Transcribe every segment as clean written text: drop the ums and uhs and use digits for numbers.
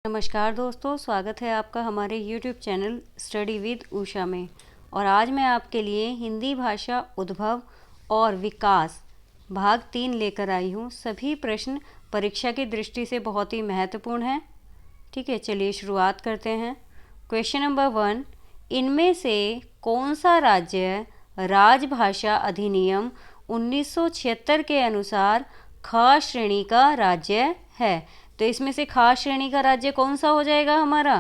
नमस्कार दोस्तों, स्वागत है आपका हमारे YouTube channel study with Usha में। और आज मैं आपके लिए हिंदी भाषा उद्भव और विकास भाग 3 लेकर आई हूँ। सभी प्रश्न परीक्षा की दृष्टि से बहुत ही महत्वपूर्ण हैं। ठीक है, चलिए शुरुआत करते हैं। क्वेश्चन नंबर 1, इनमें से कौन सा राज्य राजभाषा अधिनियम 1976 के अनुसार ख श्रेणी का राज्य है? तो इसमें से खास श्रेणी का राज्य कौन सा हो जाएगा हमारा?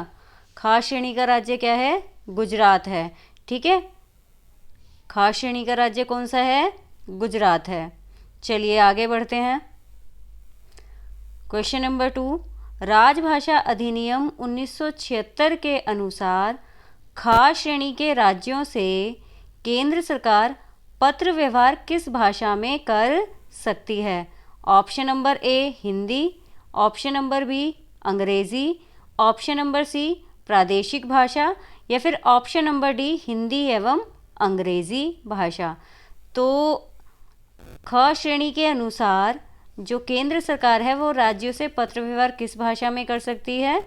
खास श्रेणी का राज्य क्या है? गुजरात है। ठीक है, खास श्रेणी का राज्य कौन सा है? गुजरात है। चलिए आगे बढ़ते हैं। क्वेश्चन नंबर 2, राजभाषा अधिनियम 1976 के अनुसार खास श्रेणी के राज्यों से केंद्र सरकार पत्र व्यवहार किस भाषा में कर सकती है? Option number A Hindi, option number B Angrezi, option number C प्रादेशिक भाषा, या फिर ऑप्शन नंबर डी हिंदी एवं अंग्रेज़ी भाषा। तो ख श्रेणी के अनुसार जो केंद्र सरकार है वो राज्यों से पत्र व्यवहार किस भाषा में कर सकती है?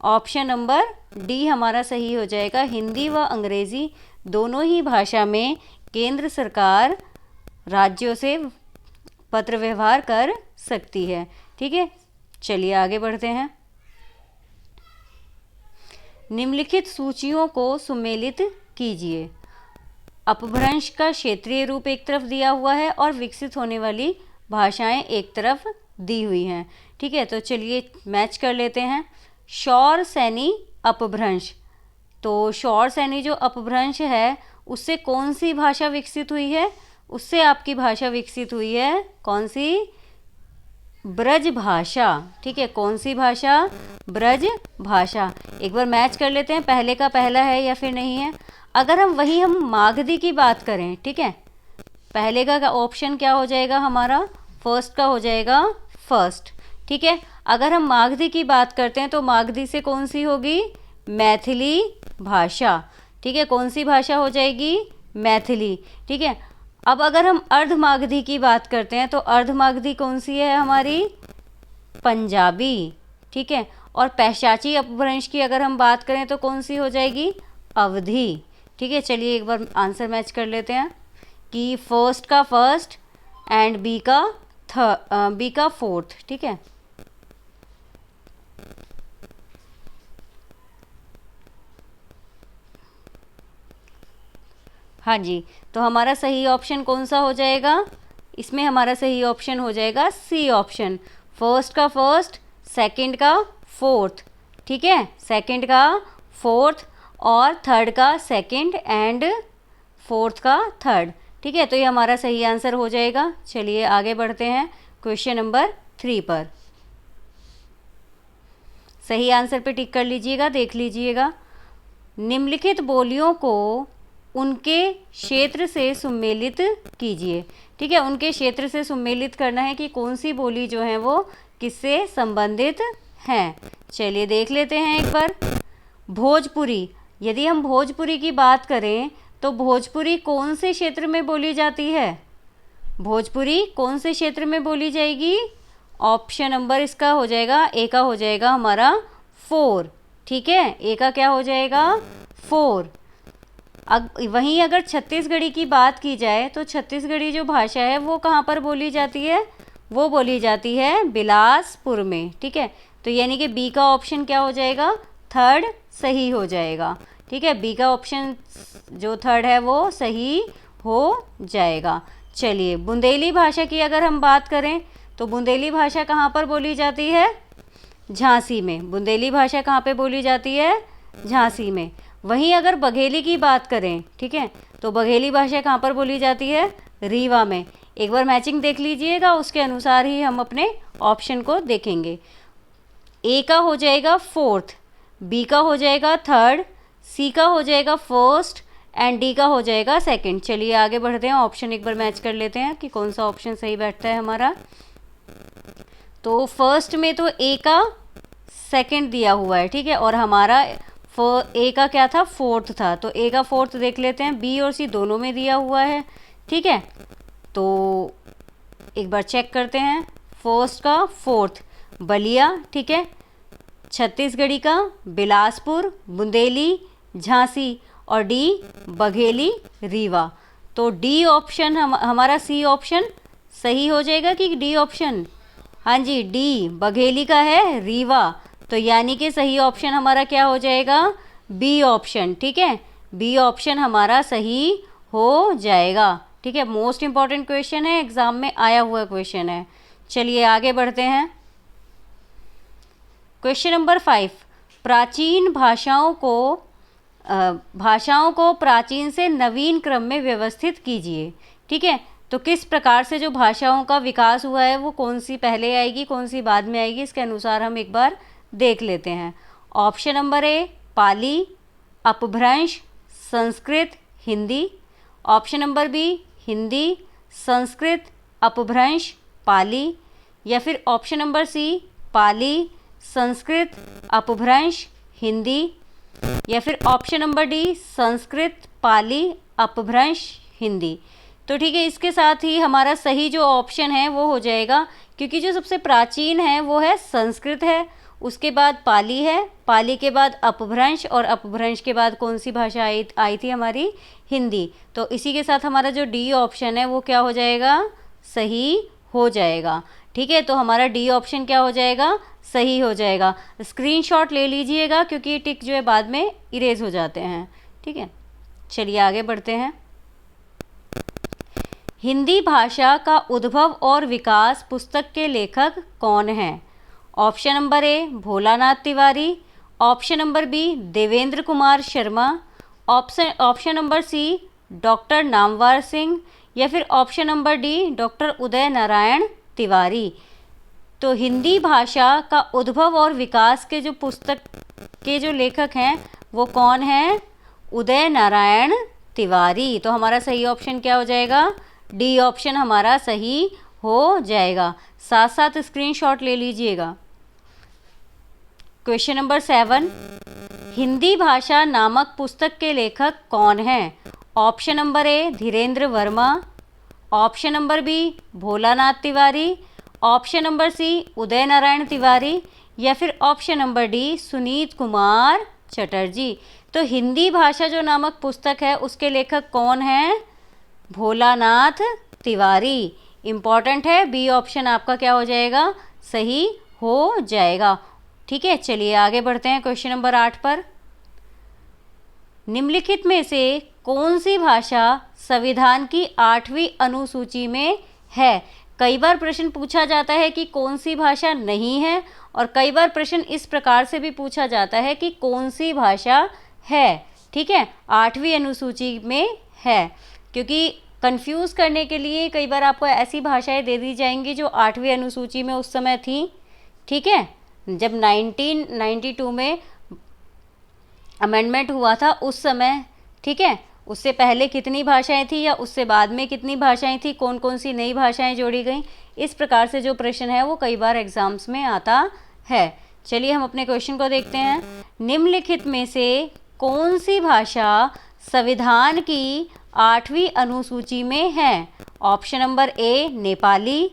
ऑप्शन नंबर डी हमारा सही हो जाएगा। हिंदी व अंग्रेज़ी दोनों ही भाषा में केंद्र सरकार राज्यों से पत्र व्यवहार कर सकती है। ठीक है, चलिए आगे बढ़ते हैं। निम्नलिखित सूचियों को सुमेलित कीजिए। अपभ्रंश का क्षेत्रीय रूप एक तरफ दिया हुआ है और विकसित होने वाली भाषाएं एक तरफ दी हुई हैं। ठीक है, तो चलिए मैच कर लेते हैं। शौर सैनी अपभ्रंश, तो शौर सैनी जो अपभ्रंश है उससे कौन सी भाषा विकसित हुई है? उससे आपकी भाषा विकसित हुई है कौन सी? ब्रज भाषा। ठीक है, कौन सी भाषा? ब्रज भाषा। एक बार मैच कर लेते हैं, पहले का पहला है या फिर नहीं है। अगर हम मागधी की बात करें, ठीक है, पहले का ऑप्शन क्या हो जाएगा हमारा? फर्स्ट का हो जाएगा फर्स्ट। ठीक है, अगर हम मागधी की बात करते हैं तो मागधी से कौन सी होगी? मैथिली भाषा। ठीक है, कौन सी भाषा हो जाएगी? मैथिली। ठीक है, अब अगर हम अर्धमागधी की बात करते हैं तो अर्धमागधी कौन सी है हमारी? पंजाबी। ठीक है, और पैशाची अपभ्रंश की अगर हम बात करें तो कौन सी हो जाएगी? अवधी। ठीक है, चलिए एक बार आंसर मैच कर लेते हैं कि फर्स्ट का फर्स्ट एंड बी का फोर्थ। ठीक है, हाँ जी, तो हमारा सही ऑप्शन कौन सा हो जाएगा? इसमें हमारा सही ऑप्शन हो जाएगा सी ऑप्शन। फर्स्ट का फर्स्ट, सेकंड का फोर्थ। ठीक है, सेकंड का फोर्थ और थर्ड का सेकंड एंड फोर्थ का थर्ड। ठीक है, तो ये हमारा सही आंसर हो जाएगा। चलिए आगे बढ़ते हैं क्वेश्चन नंबर 3 पर। सही आंसर पे टिक कर लीजिएगा, देख लीजिएगा। निम्नलिखित बोलियों को उनके क्षेत्र से सुमेलित कीजिए। ठीक है, उनके क्षेत्र से सुमेलित करना है कि कौन सी बोली जो है वो किससे संबंधित हैं। चलिए देख लेते हैं एक बार। भोजपुरी, यदि हम भोजपुरी की बात करें तो भोजपुरी कौन से क्षेत्र में बोली जाती है? भोजपुरी कौन से क्षेत्र में बोली जाएगी? ऑप्शन नंबर इसका हो जाएगा, ए का हो जाएगा हमारा 4। ठीक है, ए का क्या हो जाएगा? 4। वहीं अगर छत्तीसगढ़ी की बात की जाए तो छत्तीसगढ़ी जो भाषा है वो कहाँ पर बोली जाती है? वो बोली जाती है बिलासपुर में। ठीक है, तो यानी कि बी का ऑप्शन क्या हो जाएगा? थर्ड सही हो जाएगा। ठीक है, बी का ऑप्शन जो थर्ड है वो सही हो जाएगा। चलिए बुंदेली भाषा की अगर हम बात करें तो बुंदेली भाषा कहाँ पर बोली जाती है? झांसी में। बुंदेली भाषा कहाँ पे बोली जाती है? झांसी में। वहीं अगर बघेली की बात करें, ठीक है, तो बघेली भाषा कहाँ पर बोली जाती है? रीवा में। एक बार मैचिंग देख लीजिएगा, उसके अनुसार ही हम अपने ऑप्शन को देखेंगे। ए का हो जाएगा फोर्थ, बी का हो जाएगा थर्ड, सी का हो जाएगा फर्स्ट एंड डी का हो जाएगा सेकंड। चलिए आगे बढ़ते हैं, ऑप्शन एक बार मैच कर लेते हैं कि कौन सा ऑप्शन सही बैठता है हमारा। तो फर्स्ट में तो ए का सेकंड दिया हुआ है। ठीक है, और हमारा ए का क्या था? फोर्थ था, तो ए का फोर्थ देख लेते हैं। बी और सी दोनों में दिया हुआ है। ठीक है, तो एक बार चेक करते हैं। फर्स्ट का फोर्थ बलिया। ठीक है, छत्तीसगढ़ी का बिलासपुर, बुंदेली, झांसी और डी बघेली, रीवा। तो डी ऑप्शन हमारा सी ऑप्शन सही हो जाएगा कि डी ऑप्शन? हाँ जी, डी बघेली का है रीवा। तो यानी कि सही ऑप्शन हमारा क्या हो जाएगा? B option. ठीक है, बी ऑप्शन हमारा सही हो जाएगा। ठीक है, मोस्ट इंपॉर्टेंट क्वेश्चन है, एग्जाम में आया हुआ क्वेश्चन है। चलिए आगे बढ़ते हैं। क्वेश्चन नंबर 5, प्राचीन भाषाओं को प्राचीन से नवीन क्रम में व्यवस्थित कीजिए। ठीक है, तो किस प्रकार से जो भाषाओं का विकास हुआ है वो कौन सी पहले आएगी, कौन सी बाद में आएगी, इसके अनुसार हम एक बार देख लेते हैं। Option number A Pali, Apabhramsha, Sanskrit, Hindi. Option number B Hindi, Sanskrit, Apabhramsha, Pali. या फिर option number C Pali, Sanskrit, Apabhramsha, Hindi. या फिर option number D Sanskrit, Pali, Apabhramsha, Hindi. तो ठीक है, इसके साथ ही हमारा सही जो ऑप्शन है वो हो जाएगा, क्योंकि जो सबसे प्राचीन है वो है संस्कृत है, उसके बाद पाली है, पाली के बाद अपभ्रंश और अपभ्रंश के बाद कौन सी भाषा आई थी हमारी? हिंदी। तो इसी के साथ हमारा जो डी ऑप्शन है वो क्या हो जाएगा? सही हो जाएगा। ठीक है, तो हमारा डी ऑप्शन क्या हो जाएगा? सही हो जाएगा। स्क्रीनशॉट ले लीजिएगा क्योंकि ये टिक जो है बाद में इरेज हो जाते हैं। ठीक है, चलिए आगे बढ़ते हैं। हिंदी भाषा का उद्भव और विकास पुस्तक के लेखक कौन हैं? Option number A Bholanath Tiwari, option number B Devendra Kumar Sharma, option number C doctor Namvar Singh, या फिर option number D doctor Uday Narayan Tiwari. तो हिंदी भाषा का उद्भव और विकास के जो पुस्तक के जो लेखक हैं वो कौन हैं? उदय नारायण तिवारी। तो हमारा सही ऑप्शन क्या हो जाएगा? डी ऑप्शन हमारा सही हो जाएगा। साथ साथ स्क्रीनशॉट ले लीजिएगा। क्वेश्चन नंबर 7, हिंदी भाषा नामक पुस्तक के लेखक कौन हैं? Option number A Dhirendra Verma, option number B Bholanath Tiwari, option number C Uday Narayan Tiwari, या फिर option number D Sunit Kumar Chatterjee. तो हिंदी भाषा जो नामक पुस्तक है उसके लेखक कौन हैं? भोलानाथ तिवारी। इम्पॉर्टेंट है, बी ऑप्शन आपका क्या हो जाएगा? सही हो जाएगा। ठीक है, चलिए आगे बढ़ते हैं क्वेश्चन नंबर 8 पर। निम्नलिखित में से कौन सी भाषा संविधान की 8वीं अनुसूची में है? कई बार प्रश्न पूछा जाता है कि कौन सी भाषा नहीं है, और कई बार प्रश्न इस प्रकार से भी पूछा जाता है कि कौन सी भाषा है। ठीक है, 8वीं अनुसूची में है, क्योंकि कंफ्यूज करने के लिए कई बार आपको ऐसी भाषाएं दे दी जाएंगी जो 8वीं अनुसूची में उस समय थी। ठीक है, जब 1992 में अमेंडमेंट हुआ था उस समय। ठीक है, उससे पहले कितनी भाषाएं थी या उससे बाद में कितनी भाषाएं थी, कौन कौन सी नई भाषाएं जोड़ी गई, इस प्रकार से जो प्रश्न है वो कई बार एग्जाम्स में आता है। चलिए हम अपने क्वेश्चन को देखते हैं। निम्नलिखित में से कौन सी भाषा संविधान की 8वीं अनुसूची में है? Option number A Nepali,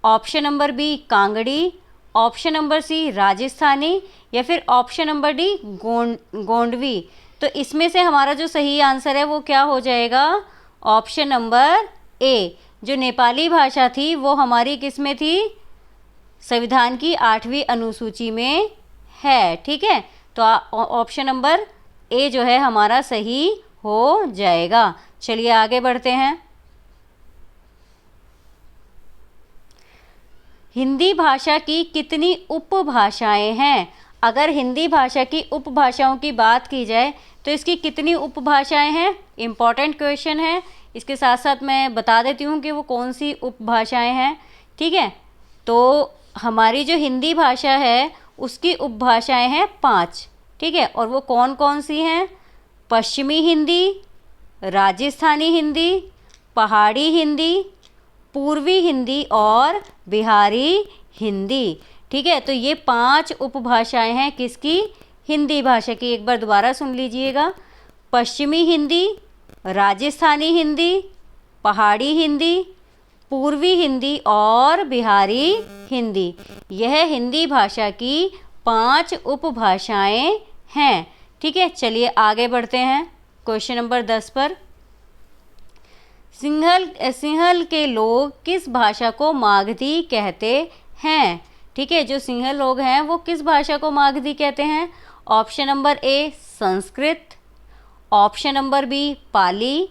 option number B Kangri, option number C Rajasthani, या फिर ऑप्शन नंबर डी गोंडवी। तो इसमें से हमारा जो सही आंसर है वो क्या हो जाएगा? ऑप्शन नंबर ए, जो नेपाली भाषा थी वो हमारी किस में थी? संविधान की 8वीं अनुसूची में है। ठीक है, तो ऑप्शन नंबर ए जो है हमारा सही हो जाएगा। चलिए आगे बढ़ते हैं। हिंदी भाषा की कितनी उपभाषाएं हैं? अगर हिंदी भाषा की उपभाषाओं की बात की जाए तो इसकी कितनी उपभाषाएं हैं? इम्पॉर्टेंट क्वेश्चन है। इसके साथ साथ मैं बता देती हूँ कि वो कौन सी उपभाषाएं हैं। ठीक है, तो हमारी जो हिंदी भाषा है उसकी उपभाषाएं हैं 5। ठीक है, और वो कौन कौन सी हैं? पश्चिमी हिंदी, राजस्थानी हिंदी, पहाड़ी हिंदी, पूर्वी हिंदी और बिहारी हिंदी। ठीक है, तो ये 5 उपभाषाएं हैं किसकी? हिंदी भाषा की। एक बार दोबारा सुन लीजिएगा। पश्चिमी हिंदी, राजस्थानी हिंदी, पहाड़ी हिंदी, पूर्वी हिंदी और बिहारी हिंदी। यह हिंदी भाषा की 5 उपभाषाएं हैं। ठीक है, चलिए आगे बढ़ते हैं क्वेश्चन नंबर 10 पर। सिंहल के लोग किस भाषा को मागधी कहते हैं? ठीक है, जो सिंहल लोग हैं वो किस भाषा को मागधी कहते हैं? Option number A Sanskrit, option number B Pali,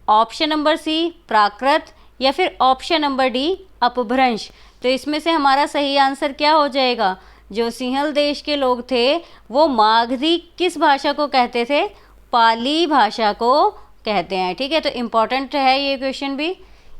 option number C Prakrit, या फिर ऑप्शन नंबर डी अपभ्रंश। तो इसमें से हमारा सही आंसर क्या हो जाएगा? जो सिंहल देश के लोग थे वो मागधी किस भाषा को कहते थे? पाली भाषा को कहते हैं। ठीक है, तो इम्पॉर्टेंट है ये क्वेश्चन भी।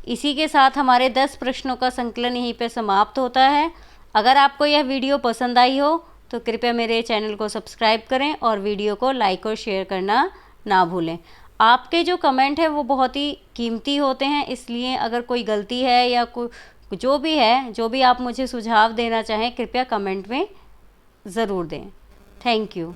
इसी के साथ हमारे 10 प्रश्नों का संकलन यहीं पे समाप्त होता है। अगर आपको यह वीडियो पसंद आई हो तो कृपया मेरे चैनल को सब्सक्राइब करें और वीडियो को लाइक और शेयर करना ना भूलें। आपके जो कमेंट है वो बहुत ही कीमती होते हैं, इसलिए अगर कोई गलती है या जो भी है, जो भी आप मुझे सुझाव देना चाहें, कृपया कमेंट में ज़रूर दें। Thank you.